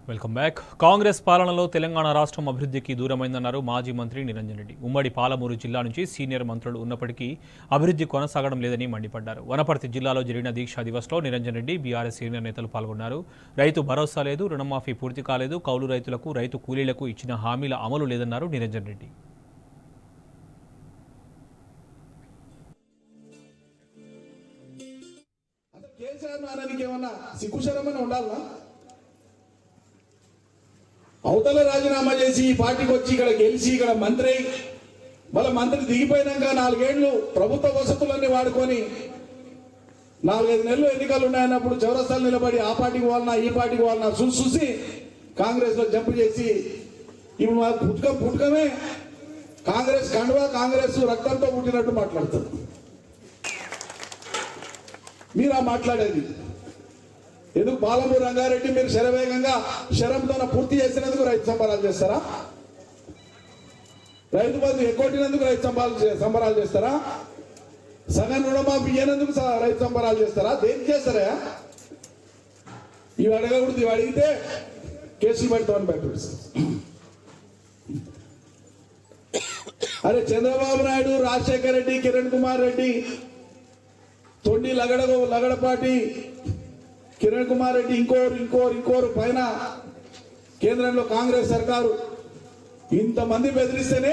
Welcome back. Congress పాలనలో తెలంగాణ రాష్ట్రం అభివృద్ధికి దూరమైందన్నారు మాజీ మంత్రి నిరంజన్ రెడ్డి. ఉమ్మడి పాలమూరు జిల్లా నుంచి సీనియర్ మంత్రులు ఉన్నప్పటికీ అభివృద్ధి కొనసాగడం లేదని మండిపడ్డారు. వనపర్తి జిల్లాలో జరిగిన దీక్షా దివస్లో నిరంజన్ రెడ్డి, బీఆర్ఎస్ సీనియర్ నేతలు పాల్గొన్నారు. రైతు భరోసా లేదు, రుణమాఫీ పూర్తి కాలేదు, కౌలు రైతులకు, రైతు కూలీలకు ఇచ్చిన హామీల అమలు లేదన్నారు నిరంజన్ రెడ్డి. అవతల రాజీనామా చేసి ఈ పార్టీకి వచ్చి ఇక్కడ గెలిచి ఇక్కడ మంత్రి మళ్ళీ మంత్రి దిగిపోయినాక 4 ఏళ్లు ప్రభుత్వ వసతులన్నీ వాడుకొని 4-5 నెలలు ఎన్నికలు ఉన్నాయన్నప్పుడు చౌరస్తాలు నిలబడి ఆ పార్టీకి వాళ్ళనా ఈ పార్టీకి వాళ్ళనా చూసి కాంగ్రెస్ లో జంప్ చేసి ఇప్పుడు పుట్టుకమే కాంగ్రెస్ కండువా కాంగ్రెస్ రక్తంతో పుట్టినట్టు మాట్లాడుతారు. మీరు మాట్లాడేది ఎందుకు? పాలమూరు రంగారెడ్డి మీరు శరవేగంగా శరంతో పూర్తి చేసినందుకు రైతు సంబరాలు చేస్తారా? రైతు బంధు ఎక్కొట్టినందుకు రైతు సంబరాలు చేస్తారా? సగం రుణమాఫీ ఇయ్యనందుకు రైతు సంబరాలు చేస్తారా? దేనికి చేస్తారా? ఇవి అడగకూడదు. ఇవి అడిగితే కేసులు పెడతామని భయపడిస్తారు. అరే చంద్రబాబు నాయుడు, రాజశేఖర రెడ్డి, కిరణ్ కుమార్ రెడ్డి, తొండి లగడపాటి కిరణ్ కుమార్ రెడ్డి ఇంకోరు పైన కేంద్రంలో కాంగ్రెస్ సర్కారు ఇంతమంది బెదిరిస్తేనే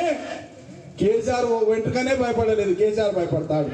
కేసీఆర్ వెంటనే భయపడలేదు. కేసీఆర్ భయపడతాడు.